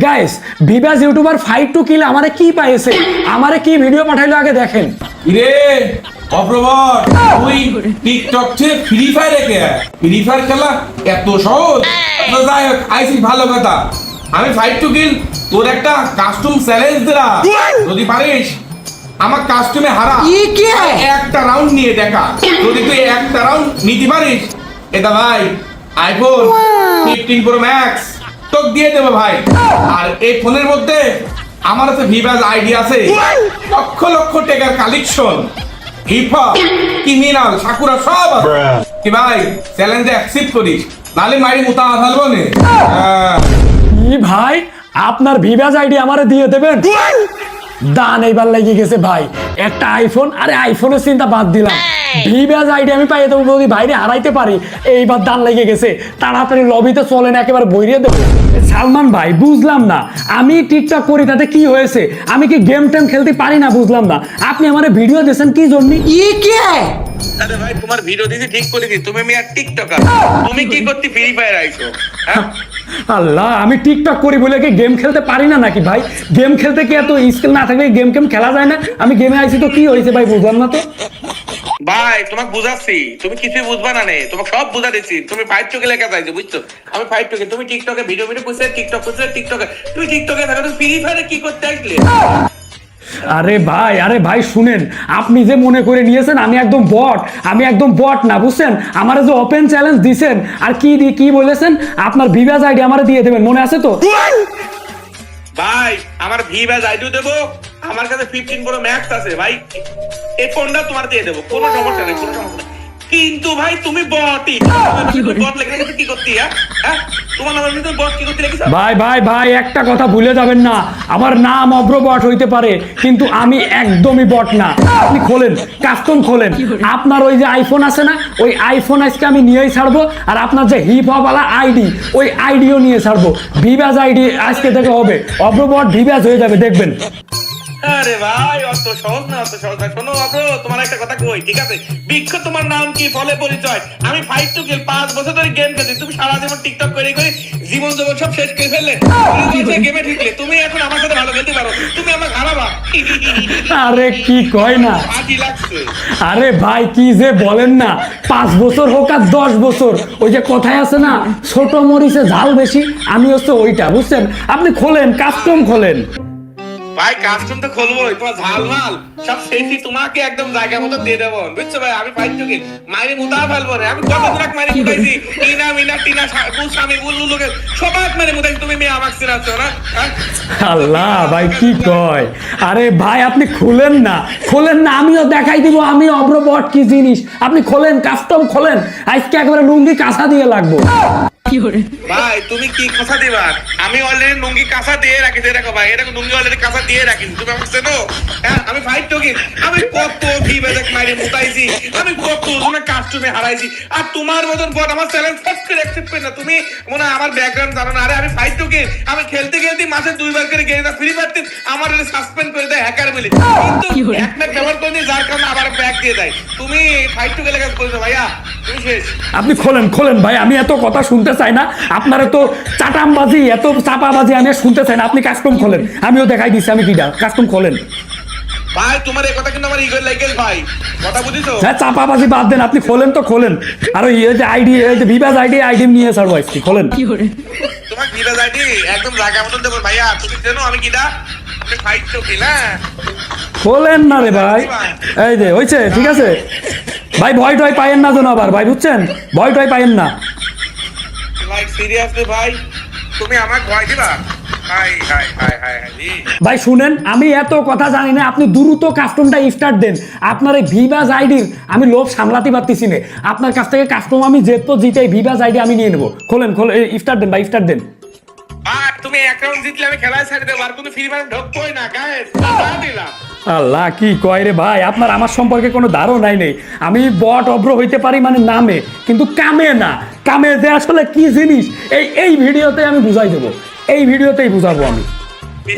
Guys Vivas YouTuber fight to kill আমারে কি পাইছে, আমারে কি ভিডিও পাঠাইলো আগে দেখেন। রে অপ্রবর তুই টিকটক থেকে ফ্রি ফায়ার ফ্রি ফায়ার খেলা এত সহজ? তো যাই হোক আইসিস ভালো কথা। আমি ফাইট টু কিল তোর একটা কাস্টম চ্যালেঞ্জ দিলাম, যদি পারিস আমার কাস্টমে হারা একটা রাউন্ড নিয়ে দেখা। যদি তুই একটা রাউন্ড নিতে পারিস এটা ভাই আইফোন 15 প্রো ম্যাক্স তোকে দিয়ে দেবো ভাই। আর এই ফোনের মধ্যে আমার কাছে ভিভাস আইডি আছে, লক্ষ লক্ষ টাকার collection, hip hop, criminal, sakura সব আছে। কি ভাই চ্যালেঞ্জে অ্যাকসেপ্ট করিস, নালে মারি মুতা ফেলবো নে। কি ভাই আপনার ভিভাস আইডি আমারে দিয়ে দেবেন? দান এইবার লেগে গেছে ভাই, একটা আইফোন, আরে আইফোনের চিন্তা বাদ দিলাম, ভিভাস আইডি আমি পাইয়ে দেবো যদি বাইরে হারাইতে পারি। এইবার দান লেগে গেছে, তাড়াতাড়ি লবিতে চলেন একেবারে বইরিয়ে দেবো। সালমান ভাই বুঝলাম না, আমি টিকটক করি তাতে কি হয়েছে? আমি কি গেম টেম খেলতে পারি না বুঝলাম না, আপনি আমার ভিডিও দিয়েছেন কি জন্য? আরে ভাই তোমার ভিডিও দিতে ঠিক করে দি, তুমি মিয়া টিকটকার, তুমি কি করতে ফ্রি ফায়ার আইছো? হ্যাঁ আল্লাহ, আমি টিকটক করি বলে কি গেম খেলতে পারি না নাকি ভাই? গেম খেলতে কি এত স্কিল না থাকলে গেম খেলা যায় না? আমি গেমে আইছি তো কি হয়েছে ভাই বুঝলাম না তো। ভাই তোমাকে বুঝাচ্ছি, তুমি কিছুই বুঝবা না, তোমাকে সব বুঝা দিচ্ছি। তুমি ফাইট টুকে লেখা চাইছো বুঝছো? আমি ফাইট টুকে, তুমি টিকটকে ভিডিও করছে, টিকটক করছে, টিকটকে তুমি টিকটকে থাকো, তুমি ফ্রি ফায়ারে কি করতে আসলে? আরে ভাই শুনেন, আপনি যে মনে করে নিয়েছেন আমি একদম বট, আমি একদম বট না বুঝছেন। আমার যে ওপেন চ্যালেঞ্জ দিছেন আর কি বলেছেন আপনার ভিভাস আইডি আমারে দিয়ে দেবেন, মনে আছে তো? ভাই আমার ভিভাস আইডিও দেবো, আমার কাছে 15 প্রো ম্যাক্স আছে ভাই, এই ফোনটা তোমার দিয়ে দেবো, কোনো সমস্যা নেই, কোনো সমস্যা নেই। কিন্তু ভাই তুমি বটই, বট লেখা কি করতে? হ্যাঁ তোমার নাম তুমি বট কি করতে লিখেছো? ভাই একটা কথা ভুলে যাবেন না, আমার নাম অব্র বট হইতে পারে কিন্তু আমি একদমই বট না। আপনি খোলেন, কাস্টম খোলেন, আপনার ওই যে আইফোন আছে না, ওই আইফোন আজকে আমি নিয়েই ছাড়বো, আর আপনার যে হিপ হপ ওয়ালা আইডি ওই আইডিও নিয়ে ছাড়বো। ভিভাস আইডি আজকে থেকে হবে, অব্র বট ভিভাস হয়ে যাবে দেখবেন। আরে ভাই অত সহজ না, অত সহজ না। শোনো অব্র, তোমার একটা কথা কই, ঠিক আছে? বৃক্ষ তোমার নাম কি, ফলে পরিচয়। আমি ফাইট টু কিল 5 বছর ধরে গেম খেলি, তুমি সারা জীবন টিকটক করে জীবন জগৎ সব শেষ করে ফেললে, গেমে ঢুকলে। তুমি এখন আমার সাথে ভালো খেলতে পারো, তুমি আমার হারাবা। আরে কি কয় না, আজই লাগছে। আরে ভাই কি যে বলেন না, 5 বছর হোক আর 10 বছর, ওই যে কথায় আছে না, ছোট মরিচে ঝাল বেশি, আমি হচ্ছে ওইটা বুঝছেন। আপনি খোলেন, কাস্টম খোলেন। ভাই কাস্টম তো খুলবো, তোমার ঝাল মাল সব শেষই তোমাকে একদম জায়গা মতো দিয়ে দেবো বুঝছো ভাই। আমি ফাইট টু কিল মাইরে মুতা ফেলবো রে, আমি কত দিন মাইরে মুতাইছি, টিনা স্বামী বুলবুলকে সবাই মাইরে মুতাইছি, তুমি মেয়ে আমাকে চিনাচ্ছ না? আল্লাহ ভাই কি কয়, আরে ভাই আপনি খোলেন না, আমিও দেখাই দিব আমি অব্র বট কি জিনিস। আপনি খোলেন, কাস্টম খোলেন, আজকে একেবারে লুঙ্গি কাঁচা দিয়ে লাগবো। ভাই তুমি কি কাঁচা দিবা? আমি অলরেডি লুঙ্গি কাঁচা দিয়ে রাখিছি, দেখো ভাই এটা লুঙ্গি অলরেডি কাঁচা দিয়ে রাখিছি, তুমি আমাকে চেনো? হ্যাঁ আমি ফাইট টু কিল, আমি কত ভিভাস মাইরে মুতাইছি, আমি কত জনের কাস্টমে হারাইছি, আর তোমার মতন বট আমার চ্যালেঞ্জ ফার্স্ট করে অ্যাকসেপ্ট করে না। তুমি মনে হয় আমার ব্যাকগ্রাউন্ড জানো না। আরে আমি ফাইট টু কিল, আমি খেলতে মাসে 2 বার করে গেম ফ্রি ফায়ার আমার সাসপেন্ড করে দেয় হ্যাকার বলে, কিন্তু এক ম্যাচ ব্যবহার করে নিয়ে যার কারণে আবার ব্যাক দিয়ে দেয়। তুমি ফাইট টু কিল কাজ করেছো ভাইয়া, তুমি শেষ। আপনি খোলেন ভাই, আমি এত কথা শুনতে চাই না, আপনার এত চাটামবাজি এত চাপাবাজি আমি আর শুনতে চাই না। আপনি কাস্টম খোলেন, আমিও দেখাই দিচ্ছি আমি কিটা, কাস্টম খোলেন। ভাই তোমার এই কথা কিন্তু আমার ইগোর লাইকেল ভাই, কথা বুঝিছো? হ্যাঁ চাপাবাজি বাদ দেন, আপনি খোলেন তো খোলেন। আর ওই যে আইডি, এই যে ভিভাস আইডি নিয়ে ছাড়বো আজকে, খোলেন। তোমার ভিভাস আইডি একদম জায়গা মতন দেবো ভাইয়া, তুমি জানো আমি কিটা, আমি ফাইট টু কিল। হ্যাঁ খোলেন না রে ভাই, এই যে হয়েছে ঠিক আছে ভাই, ভয় টয় পাইয়েন না যেন আবার ভাই বুঝছেন, ভয় টয় পাইয়েন না। লাইক সিরিয়াসলি ভাই তুমি আমাকে ভয় দিবা? High high high high high ভাই শুনেন, আমি এত কথা জানি না, আপনি দ্রুত কাস্টমটা স্টার্ট দেন। আপনার এই ভিভাস আইডির আমি লোভ সামলাতে পারতেছি না, আপনার কাছ থেকে কাস্টম আমি জিতেই ভিভাস আইডি আমি নিয়ে নেবো। খোলেন স্টার্ট দেন ভাই, স্টার্ট দেন। আর তুমি এক রাউন্ড জিতলে আমি খেলায় ছেড়ে দেবো, আর কোনো ফ্রি ফায়ার ঢুকবোই না গাইস, দিলাম। আল্লাহ কি কয় রে ভাই, আপনার আমার সম্পর্কে কোনো ধারণাই নেই। আমি বট অব্র হইতে পারি মানে নামে, কিন্তু কামে না। কামে যে আসলে কি জিনিস এই ভিডিওতে আমি বুঝাই দেবো, এই ভিডিওতেই বুঝাবো আমি।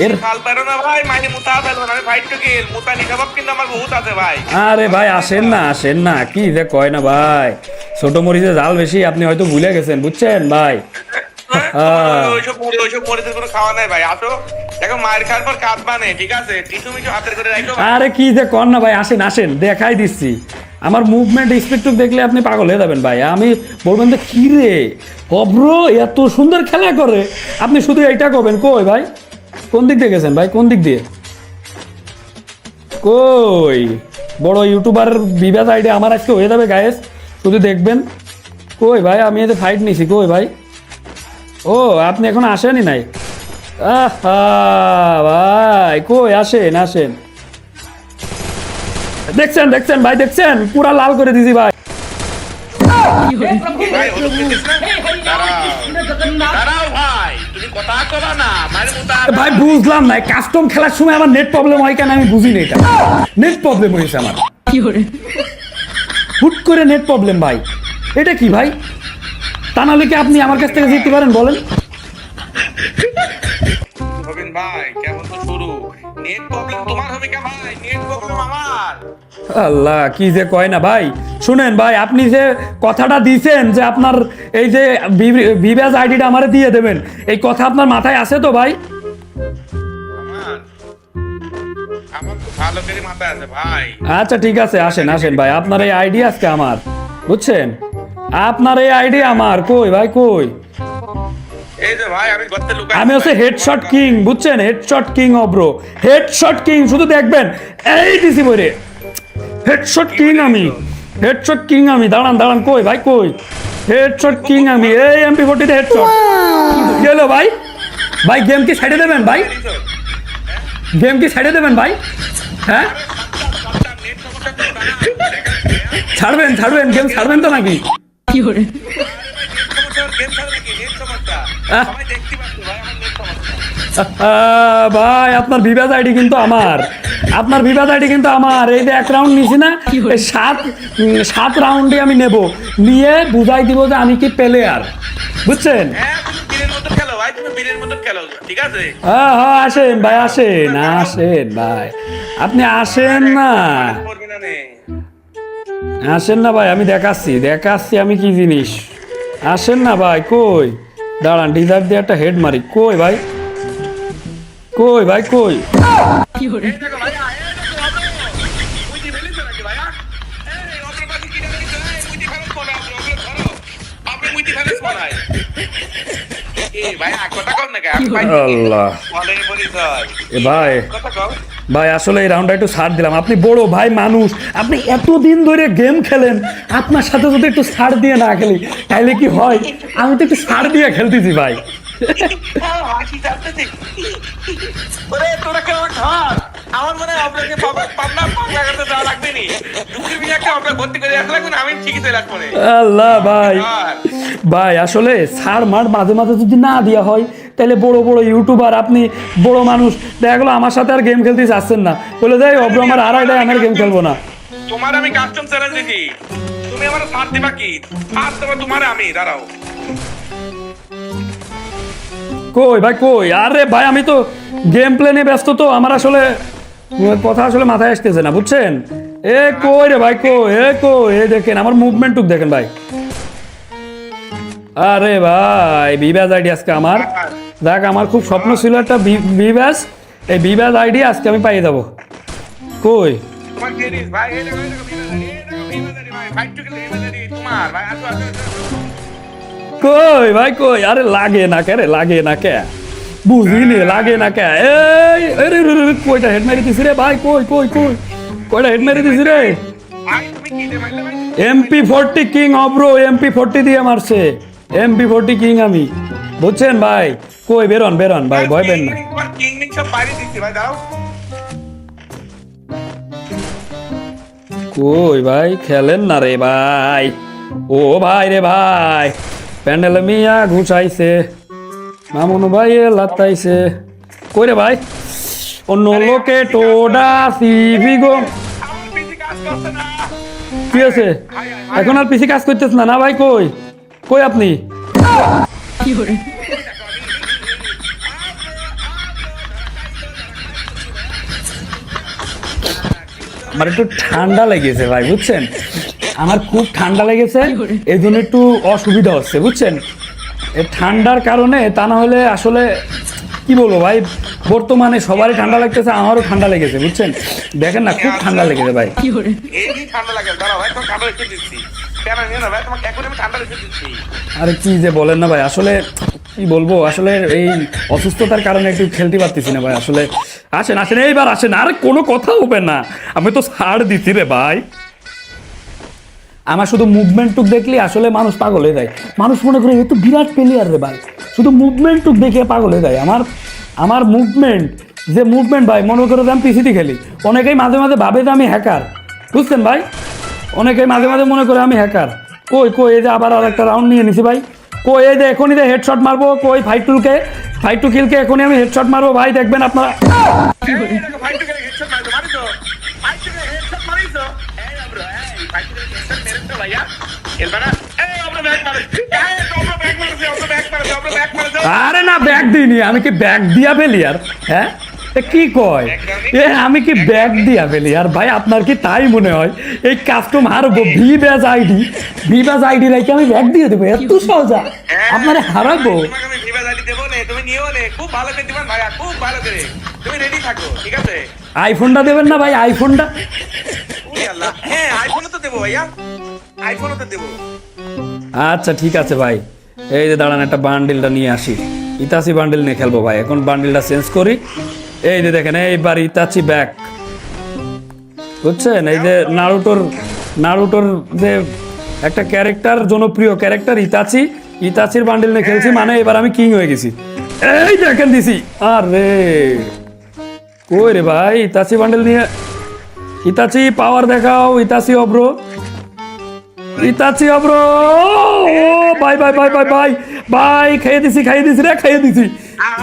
এর ফাল পারো না ভাই, মাইনে মুতা ফেলবো না, আমি ফাইট টু কিল মুতা নিকাবাব কিন্তু আমার বহুত আছে ভাই। আরে ভাই আসেন না, কি যে কয় না ভাই, ছোট মরিচে জাল বেশি, আপনি হয়তো ভুলে গেছেন বুঝছেন ভাই। ওইসব পরিস্থিতি কোনো খাওয়া নাই ভাই। আসো দেখো মায়ের খাওয়ার পর কাজ বানে, ঠিক আছে? টিসু মিশু হাতের করে রাখো। আরে কি যে কর না ভাই, আসেন আসেন দেখাই দিচ্ছি। আমার মুভমেন্ট স্পিডটুক দেখলে আপনি পাগল হয়ে যাবেন ভাই। আমি বলবেন যে কি রে অব্র এত সুন্দর খেলা করে, আপনি শুধু এইটা করবেন। কই ভাই কোন দিক দিয়ে গেছেন ভাই, কোন দিক দিয়ে? কই বড় ইউটিউবার বিবাদ আইডিয়া আমার আজকে হয়ে যাবে গায়েস, শুধু দেখবেন। কই ভাই আমি এতে ফাইট নিছি, কই ভাই? ও আপনি এখন আসেনই নাই? আহা ভাই কই আসেন আসেন। দেখছেন দেখছেন ভাই, দেখছেন পুরা লাল করে দিছি ভাই। ভাই ওরকম দিস না। দাঁড়াও ভাই, তুমি কথা কবা না মায়ের মুতা। ভাই বুঝলাম না, কাস্টম খেলার সময় আমার নেট প্রবলেম হয় কেন আমি বুঝি না। এটা নেট প্রবলেম হয়েছে আমার, হুট করে নেট প্রবলেম ভাই। এটা কি ভাই? তা নাহলে কি আপনি আমার কাছ থেকে জিততে পারেন বলেন? হবেন ভাই, কেমন তো শুরু। নেট প্রবলেম তোমার হবে কে ভাই? নেট প্রবলেম আমার। আল্লাহ কি যে কয় না ভাই। শুনেন ভাই, আপনি যে কথাটা দিয়েছেন যে আপনার এই যে ভিভাস আইডিটা আমারে দিয়ে দেবেন, এই কথা আপনার মাথায় আছে তো ভাই? আমার আমার তো ভালো করে মাথায় আছে ভাই। আচ্ছা ঠিক আছে, আসেন আসেন ভাই, আপনার এই আইডি আজকে আমার, বুঝছেন? আপনার এই আইডি আমার। কই ভাই কই? এই যে ভাই আমি গর্তে লুকাই। আমি হচ্ছে হেডশট কিং, বুঝছেন? Headshot king Avro, headshot king. শুধু দেখবেন এই দিছি বইরে হেডশট কিং আমি, হেডশট কিং আমি। দাঁড়ান দাঁড়ান, কই ভাই কই? হেডশট কিং আমি। এই MP40 তে হেডশট গেল ভাই। ভাই গেম কি সাইডে দেবেন ভাই? গেম কি সাইডে দেবেন ভাই? হ্যাঁ নেট সমস্যা তো না। ছাড়বেন ছাড়বেন, গেম ছাড়বেন তো নাকি? গেম খেলে নাকি নেট সমস্যা? সবাই দেখতে পাচ্ছে ভাই আমার নেট সমস্যা। ভাই আপনার ভিভাস আইডি কিন্তু আমার, আপনার ভিভাস আইডি কিন্তু আমার। এই যে 1 রাউন্ড নিছি না, এই 7 রাউন্ডে আমি নেব, নিয়ে বুঝাই দিব যে আমি কি প্লেয়ার, বুঝছেন? হ্যাঁ তুমি বীরের মতো খেলো ভাই, তুমি বীরের মতো খেলো, ঠিক আছে? হ্যাঁ হ্যাঁ আসেন ভাই, আসেন আসেন ভাই, আপনি আসেন না, করবি না নে। আসেন না ভাই, আমি দেখাচ্ছি দেখাচ্ছি আমি কি জিনিস। আসেন না ভাই। কই দাঁড়ান, ডিজার্ভ দিয়ে একটা হেড মারি। কই ভাই কই ভাই কই? এই দেখো ভাই, এই দেখো আপনি মুইতি ফেলেছো নাকি ভাই? এই অপর পাশে কি দেখছো? এই মুইতি ফেলেছো না আপনি? ধরো আপনি মুইতি ফেলেছো না। এই ভাই কথা কম না কে? আমি ভাই আল্লাহ বলে পরিচয়। এ ভাই কথা কম। ভাই আসলে এই রাউন্ডটা একটু ছাড় দিলাম। আপনি বড় ভাই মানুষ, আপনি এতদিন ধরে গেম খেলেন, আপনার সাথে যদি একটু ছাড় দিয়ে না খেলি তাহলে কি হয়? আমি তো একটু ছাড় দিয়ে খেলতেছি ভাই। হাসি যাচ্ছে। ওরে তোরা কেমন ধর? আমার মনে হয় আপনাকে পাবনা করতে যাওয়া লাগবে নি। দুপুর বিয়ে একটা আপনাকে ভর্তি করে আসলে লাগবে না, আমি ঠিকই চলে আসবো রে। আল্লাহ ভাই ভাই আসলে ছাড় মার মাঝে মাঝে যদি না দেওয়া হয় তাহলে বড় বড় ইউটিউবার, আপনি বড় মানুষ, দেখা গেলো আমার সাথে আর গেম খেলতে চাচ্ছেন না, বলে দেয় অব্র আমার আর দেয়, আমি গেম খেলবো না। তোমার আমি কাস্টম চ্যালেঞ্জ দিছি, তুমি আমার সাথ দিবা কি? সাথ দেবো তোমার আমি, দাঁড়াও। কই ভাই কই? আরে ভাই আমি তো গেম প্লে নিয়ে ব্যস্ত, তো আমার আসলে কথা আসলে মাথায় আসতেছে না, বুঝছেন? এ কই রে ভাই কই? এ কই? এ দেখেন আমার মুভমেন্টটুক দেখেন ভাই। আরে ভাই ভিভাস আইডি আজকে আমার। দেখ আমার খুব স্বপ্ন ছিল একটা ভিভাস, এই ভিভাস আইডি আজকে আমি পাইয়ে যাবো। কই তোমার কে দিস ভাই? এই দেখো, এই দেখো, ভিমাদারি ভাই, ফাইট টু কিল ভিমাদারি তোমার ভাই। আসো আসো আসো। কই ভাই কই? আরে লাগে না কে রে, লাগে না কে? বুঝিনি লাগে না কে? এই আরে কয়টা হেড মেরে দিছি রে ভাই? কই কই কই কয়টা হেড মেরে দিছি রে? ভাই তুমি কি দে মারলে ভাই? MP40 কিং অব্রো, MP40 দিয়ে মারছে। MP40 কিং আমি, বুঝছেন ভাই? কই বেরোন বেরোন ভাই, ভয় পেন না। তোমার কিং মিং সব বাইরে দিচ্ছি ভাই, দাঁড়াও। কই ভাই খেলেন না রে ভাই? ও ভাই রে ভাই, প্যান্ডেল মিয়া ঘুষাইছে, মামুন ভাই লাতাইছে। কই রে ভাই? অন্য লোকে টোডা সিভি গো। আমার পিসি কাজ করছে না। কি আছে এখন? আর পিসি কাজ করতেছ না? না ভাই কই কই আপনি? আমার একটু ঠান্ডা লেগেছে ভাই, বুঝছেন? আমার খুব ঠান্ডা লেগেছে, এই জন্য একটু অসুবিধা হচ্ছে, বুঝছেন? এই ঠান্ডার কারণে, তা না হলে আসলে কি বলবো ভাই, বর্তমানে সবারই ঠান্ডা লাগতেছে, আমারও ঠান্ডা লেগেছে বুঝছেন, দেখেন না খুব ঠান্ডা লেগেছে ভাই। এই ঠান্ডা লাগে, দাঁড়াও ভাই, তোমার ঠান্ডা রেখে দিচ্ছি। কেন নিয়ে না ভাই, তোমাকে এখন আমি ঠান্ডা রেখে দিচ্ছি। আরে কি যে বলেন না ভাই, আসলে কি বলবো, আসলে এই অসুস্থতার কারণে একটু খেলতে পারতেছি না ভাই আসলে। আসেন আসেন, এইবার আসেন, আরে কোনো কথা হবে না, আমি তো ছাড় দিচ্ছি রে ভাই। আমার শুধু মুভমেন্টটুক দেখলে আসলে মানুষ পাগল হয়ে যায়, মানুষ মনে করে এ তো বিরাট প্লেয়ার রে ভাই, শুধু মুভমেন্টটুক দেখে পাগল হয়ে যায়। আমার মুভমেন্ট, যে মুভমেন্ট ভাই, মনে করে আমি পিসিতে খেলি, অনেকেই মাঝে মাঝে ভাবে যে আমি হ্যাকার, বুঝছেন ভাই, অনেকেই মাঝে মাঝে মনে করে আমি হ্যাকার। কই কই এই যে আবার আর একটা রাউন্ড নিয়ে নিছি ভাই, কই এই যে এখনই যে হেডশট মারবো, কই ফাইট টু কিলকে এখনই আমি হেডশট মারবো ভাই, দেখবেন আপনারা। ভাই তুই হেডশট মারিছো, মারিছো ভাই, তুই হেডশট মারিছো। এই আমরা ভাই তুই হেডশট মেরেছো ভাইয়া, খেলবা না? এই আমরা ব্যাক মারছি, আমরা ব্যাক মারছি, আমরা ব্যাক মারছি, আমরা ব্যাক মারছি। আরে না, ব্যাগ দিইনি আমি, কি ব্যাগ দিয়া ফেলি আর? হ্যাঁ, এ কি কয়, এ আমি কি ব্যাগ দিয়া ফেলি আর ভাই? আপনার কি তাই মনে হয় এই কাস্টম হারবো ভিব্যাজ আইডি রাখি আমি ব্যাগ দিয়ে দেবো? এত সহজা আপনারে হারাবো? তোমাকে আমি ভিভা জানি দেবো না, তুমি নিও না, খুব ভালো করে দিবেন ভাইয়া, খুব ভালো করে, তুমি রেডি থাকো, ঠিক আছে? আইফোনটা দেবেন না ভাই, আইফোনটা? ওরে আল্লাহ, হ্যাঁ আইফোনও তো দেবো ভাইয়া, আইফোনও তো দেবো। আচ্ছা ঠিক আছে ভাই, এই যে দাঁড়ান একটা বান্ডিলটা নিয়ে আসি, ইতাচি বান্ডিল নিয়ে খেলবো ভাই, এখন বান্ডিলটা চেঞ্জ করি। এই যে দেখেন, এইবার ইতাচি ব্যাক, বুঝছেন, এই যে নারুটোর যে একটা ক্যারেক্টার, জনপ্রিয় ক্যারেক্টার ইতাচির বান্ডিল নিয়ে খেলছি, মানে এবার আমি কিং হয়ে গেছি। এই দেখেন দিছি, আরে কই রে ভাই, ইতাচি বান্ডিল নিয়ে, ইতাচি পাওয়ার দেখাও, ইতাচি অব্রো, ও ভাই ভাই ভাই ভাই ভাই ভাই, খাইয়ে দিছি রে, খাইয়ে দিছি।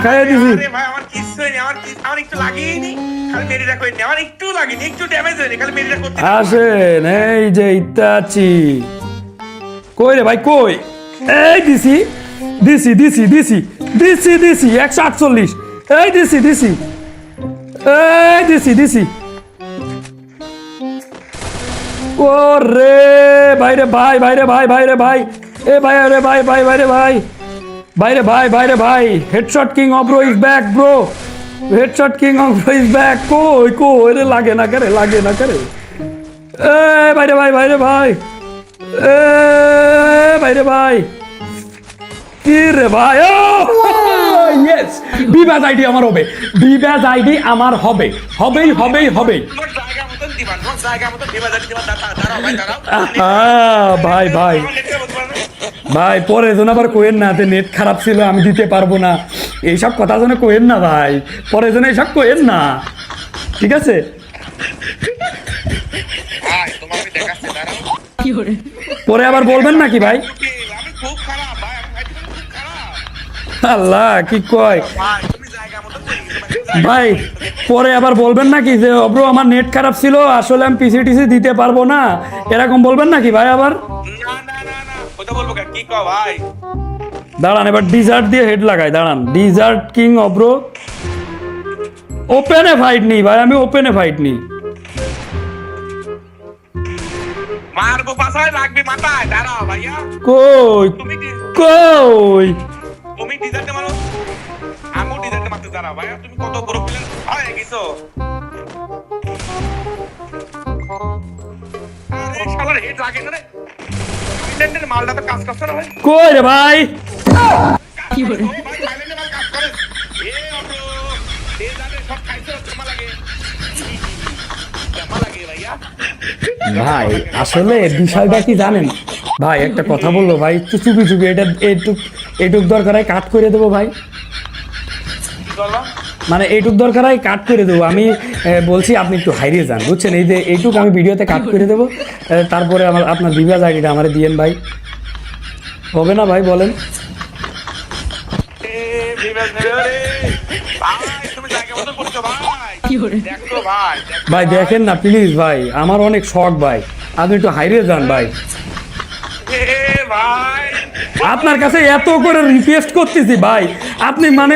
আরে ভাই আমার কিছু নেই, আমার একটু লাগেনি, খালি মেরি রাখো, আমার একটু লাগেনি, একটু ড্যামেজ হয়নি, খালি মেরি রাখো। আসেন, এই যে ইতাচি, কই রে ভাই কই, এই দিছি 148, এই দিছি ও রে বাইরে ভাই, এ ভাই, আরে ভাই ভাই, headshot king Avro is back bro, headshot king Avro is back. কই রে, লাগে না করে, এ বাইরে ভাই, এ বাইরে ভাই, কি রে ভাই, ও ইয়েস, ভিভ্যাজ আইডি আমার হবে, হবেই। তোমার জায়গা মতন দিবা, তোমার জায়গা মতন ভিভা জানি দিবা, দাঁড়াও ভাই, দাঁড়াও। ভাই আমার নেটটা বলতে পারবে? ভাই পরে যেন আবার কোয়েন না যে নেট খারাপ ছিল আমি দিতে পারবো না, এইসব কথা যেন কোয়েন না ভাই, পরে যেন এইসব কোয়েন না, ঠিক আছে? ভাই তোমার আমি দেখাচ্ছি, দাঁড়াও। পরে আবার বলবেন নাকি ভাই? আমি খুব খারাপ ভাই, আমি খুব খারাপ। আল্লাহ কি কয় ভাই তুমি জায়গা মতন চলে গেছো ভাই, পরে আবার বলবেন নাকি যে অব্রো আমার নেট খারাপ ছিল, আসলে আমি পিসি দিতে পারবো না, এরকম বলবেন নাকি ভাই আবার? না, ওটা বলবো কেন, কি কও ভাই? দাঁড়ান, এবার ডিজার্ট দিয়ে হেড লাগাই, দাঁড়ান, ডিজার্ট কিং অব্রো, ওপেনে ফাইট নেই ভাই, আমি ওপেনে ফাইট নেই। মারবো পাছায়, লাগবে মাথায়, দাঁড়াও ভাইয়া। কই তুমি ডিজার্টে মারো, আমিও ডিজার্টে মারতে, দাঁড়াও ভাইয়া, তুমি কত বড় প্লেয়ার হয়ে গেছো। আরে শালার হেড লাগে না রে, ইংল্যান্ডের মালটা তো কাজ করছে না ভাই। কই রে ভাই, কি বলে ভাই, থাইল্যান্ডের মাল কাজ করে। এ অব্রো, ডিজার্টে সব খাইছো, কেমন লাগে ভাইয়া? ভাই আসলে বিষয়টা কি জানেন ভাই, একটা কথা বলবো ভাই, একটু চুপি এটা এইটুক দরকার হয় কাট করে দেবো ভাই, কি করলাম? মানে এইটুক দরকার হয় কাট করে দেবো, আমি বলছি আপনি একটু হাইরিয়ে যান, বুঝছেন, এই যে এইটুক আমি ভিডিওতে কাট করে দেবো, তারপরে আপনার ভিভ্যাজ আইডিটা আমারে দিয়েন ভাই, হবে না ভাই বলেন? ভাই দেখেন না প্লিজ ভাই, আমার অনেক শখ ভাই, আপনি একটু হাইরিয়ে যান ভাই, আপনার কাছে এত করে রিকোয়েস্ট করতেছি ভাই, আপনি মানে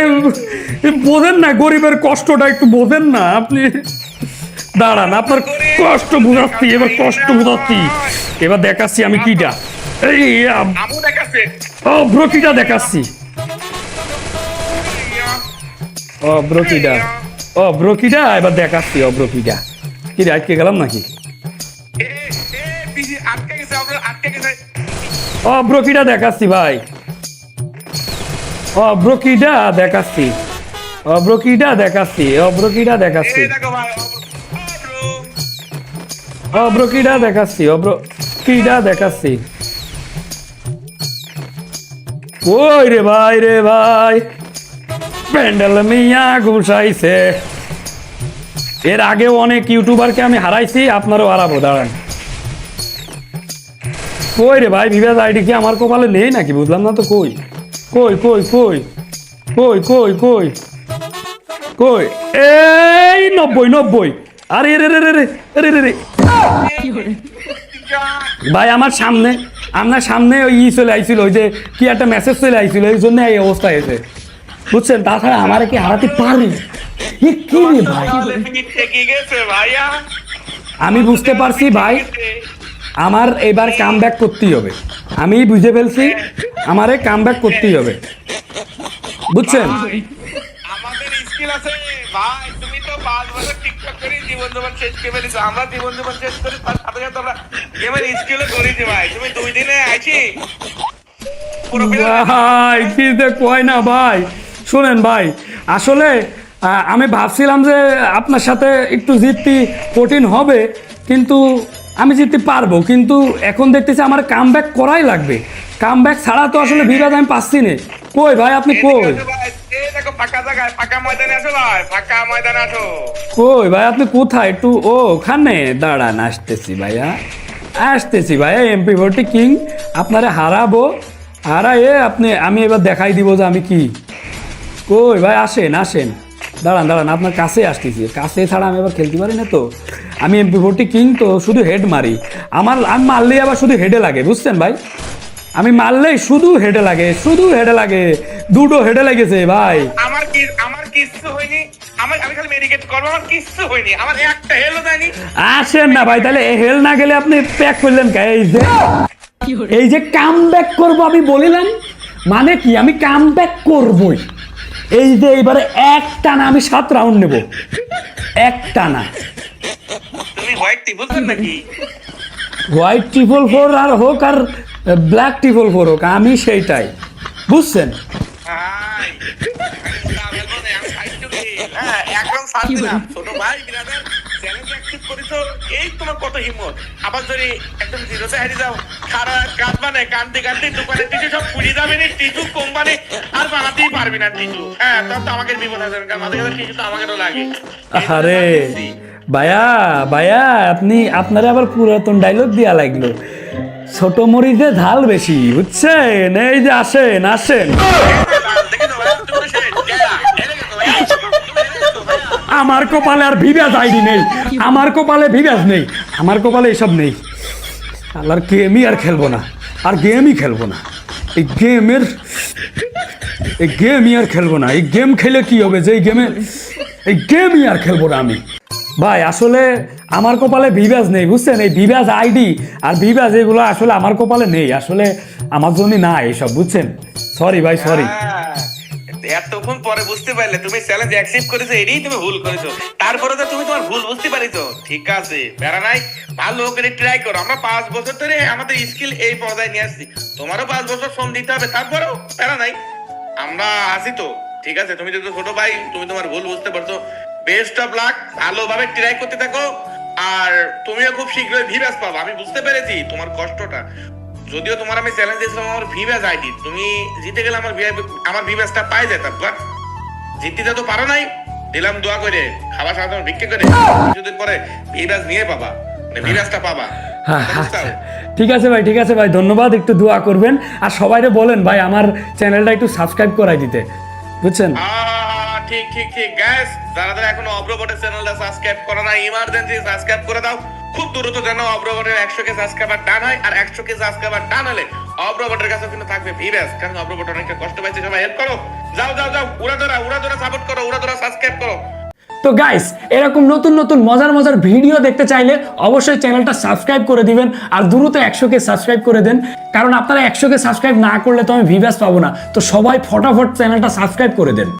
বোঝেন না, গরিবের কষ্টটা একটু বোঝেন না আপনি। দাঁড়ান, আপনার কষ্ট বুঝাচ্ছি, এবার দেখাচ্ছি আমি কিটা, এই আমু দেখাচ্ছে। ব্রোকিটা দেখাচ্ছি। ব্রোকিটা এবার দেখাচ্ছি। ব্রোকিটা কি রে, আটকে গেলাম নাকি? আটকে গেছে, আটকে গেছে। ব্রোকিটা দেখাচ্ছি ভাই, ব্রোকিটা দেখাচ্ছি, ব্রোকিটা দেখাচ্ছি, ব্রোকিটা দেখাচ্ছি, এই দেখো ভাই, ব্রোকিটা দেখাচ্ছি, ব্রোকিটা দেখাচ্ছি। ওই রে ভাই প্যান্ডেল মিয়া ঘুষাইছে। এর আগে অনেক ইউটিউবারকে আমি হারাইছি, আপনারও হারাবো, দাঁড়ান। কই রে ভাই, ভিভাস আইডি কি আমার কপালে নেই নাকি? বুঝলাম না তো। কই কই কই কই কই কই কই কই? এই 90। আরে রে রে রে রে রে রে রে। ভাই আমার সামনে, আপনার সামনে ওই চলে আইছিল, ওই যে কি একটা মেসেজ চলে আইছিল, এই জন্য এই অবস্থা হয়েছে, বুঝছেন? তাছাড়া আমার কি হারাতে পারি? কি রে ভাই, আমি বুঝতে পারছি ভাই, আমার এবার কাম ব্যাক করতেই হবে। আমি বুঝে ফেলছি, আমারে কাম ব্যাক করতেই হবে, বুঝছেন? আমাদের স্কিল আছে ভাই, তুমি তো 5 বছর টিকটক করে জীবন জীবন শেষ করে ফেলেছো। আমরা জীবন জীবন শেষ করি, তার সাথে সাথে আমরা গেমের স্কিলও করেছি ভাই। তুমি 2 দিনে আইছি পুরো ভাই কি যে কয় না ভাই। শুনেন ভাই, আসলে আমি ভাবছিলাম যে আপনার সাথে একটু জিততে কঠিন হবে, কিন্তু আমি জিততে পারবো। কিন্তু এখন দেখতেছি আমার কাম ব্যাক করাই লাগবে। কাম ব্যাক ছাড়া তো আসলে বিরাজ আমি পাচ্ছি না। কই ভাই আপনি কই? এই দেখো ফাঁকা জায়গায়, ফাঁকা ময়দানে আসো ভাই, ফাঁকা ময়দানে আসো। কই ভাই আপনি কোথায়? একটু ওখানে দাঁড়ান, আসতেছি ভাইয়া, আসতেছি ভাইয়া। MP40 কিং আপনারে হারাবো, হারাইয়ে আমি এবার দেখাই দিব যে আমি কি। কই ভাই, আসেন আসেন, দাঁড়ান দাঁড়ান, আপনার কাছে আসতেছি। কাছে ছাড়া আমি এবার খেলতে পারি না তো। আমি MP40 কিং তো শুধু হেড মারি, আমি মারলেই আবার শুধু হেডে লাগে, বুঝছেন ভাই? আমি মারলেই শুধু হেডে লাগে, শুধু হেডে লাগে, দুটো হেডে লেগেছে ভাই। আমার কিচ্ছু হয়নি, আমি খালি মেডিকেট করবো, আমার কিচ্ছু হয়নি, আমার একটা হেলও দেয়নি। আসেন না ভাই, তাহলে হেল না গেলে আপনি প্যাক করলেন কে? এই যে কাম ব্যাক করবো আমি বলিলাম, মানে কি আমি কাম ব্যাক করবই। এই যে এবারে এক টানা আমি 7 রাউন্ড নেব, এক টানা। তুমি হোয়াইট টিপলছেন নাকি? হোয়াইট 444 আর হোক আর ব্ল্যাক 444 হোক, আমি সেইটাই, বুঝছেন? ভাই আমি ফাইট টু কিল, একদম শান্তি না। ছোট ভাই ব্রাদার চ্যালেঞ্জ অ্যাকসেপ্ট করেছো, এই তোমার কত হিম্মত। আবার যদি একদম জিরোতে হারিয়ে যাও, সারা কাজ মানে কান্দি কান্দি দোকানের টিচু সব পুড়ে যাবে না, টিচু কোম্পানি আর বানাতেই পারবি না টিচু। তখন তো আমাকে বিপদ আছে, কারণ মাঝে মাঝে টিচু তো আমাকেও লাগে। আরে ভাইয়া ভাইয়া, আপনারা আবার পুরাতন ডায়লগ দিয়া লাগলো, ছোট মরিচে ঝাল বেশি, বুঝছেন? এই যে আসেন আসেন, আমার কপালে আর ভিভাস আইডি নেই, আমার কপালে ভিভাস নেই, আমার কপালে এসব নেই। আল্লাহর গেমই আর খেলবো না, আর গেমই খেলবো না। এই গেমই আর খেলবো না। এই গেম খেলে কি হবে? যে এই গেমই আর খেলবো না আমি। ভাই আসলে আমার কপালে ভিভাস নেই, বুঝছেন? এই ভিভাস আইডি আর ভিভাস এগুলো আসলে আমার কপালে নেই, আসলে আমার জন্য না এইসব, বুঝছেন? সরি ভাই, সরি। এতক্ষণ পরে বুঝতে পারলে তুমি চ্যালেঞ্জ অ্যাকসেপ্ট করেছো, এটাই তুমি ভুল করেছো। তারপরে তো তুমি তোমার ভুল বুঝতে পারিছো, ঠিক আছে, প্যারা নাই, ভালো করে ট্রাই করো। আমরা 5 বছর ধরে আমাদের স্কিল এই পর্যায়ে নিয়ে আসছি, তোমারও 5 বছর শ্রম দিতে হবে, তারপরেও প্যারা নাই, আমরা আছি তো, ঠিক আছে। তুমি তো ছোট ভাই, তুমি তোমার ভুল বুঝতে পারছো। বেস্ট অফ লাক, ভালোভাবে ট্রাই করতে থাকো, আর তুমিও খুব শীঘ্রই ভিভাস পাবো। আমি বুঝতে পেরেছি তোমার কষ্টটা। যদিও তোমার আমি চ্যালেঞ্জ দিয়েছিলাম আমার ভিভাস আইডি, তুমি জিতে গেলে আমার ভিভাসটা পাই যেতাম, বাট জিততে তো পারো নাই। দিলাম দোয়া করে, খাবার সাথে ভিক্ষে করে, কিছুদিন পরে ভিভাস নিয়ে পাবা, মানে ভিভাসটা পাবা। ঠিক আছে ভাই, ঠিক আছে ভাই, ধন্যবাদ। একটু দোয়া করবেন, আর সবাইকে বলেন ভাই আমার চ্যানেলটা একটু সাবস্ক্রাইব করাই দিতে, বুঝছেন? ঠিক ঠিক ঠিক গাইস, যারা এখনো অব্রবটের চ্যানেলটা সাবস্ক্রাইব করো না, ইমার্জেন্সি সাবস্ক্রাইব করে দাও। খুব দ্রুত যেন অব্রবটের 100K সাবস্ক্রাইবার ডান হয়, আর 100K সাবস্ক্রাইবার ডান হলে অব্রবটের কাছে কিন্তু থাকবে ভিভাস, কারণ অব্রবট অনেকটা কষ্ট পাইছে। সবাই হেল্প করো, যাও যাও যাও, উড়াধরা সাপোর্ট করো, উড়াধরা সাবস্ক্রাইব করো। তো গাইস, এরকম নতুন নতুন মজার মজার ভিডিও দেখতে চাইলে অবশ্যই চ্যানেলটা সাবস্ক্রাইব করে দিবেন আর দ্রুত 100K সাবস্ক্রাইব করে দেন, কারণ আপনারা 100K সাবস্ক্রাইব না করলে তো আমি ভিউয়ার্স পাবো না। তো সবাই ফটাফট চ্যানেলটা সাবস্ক্রাইব করে দেন।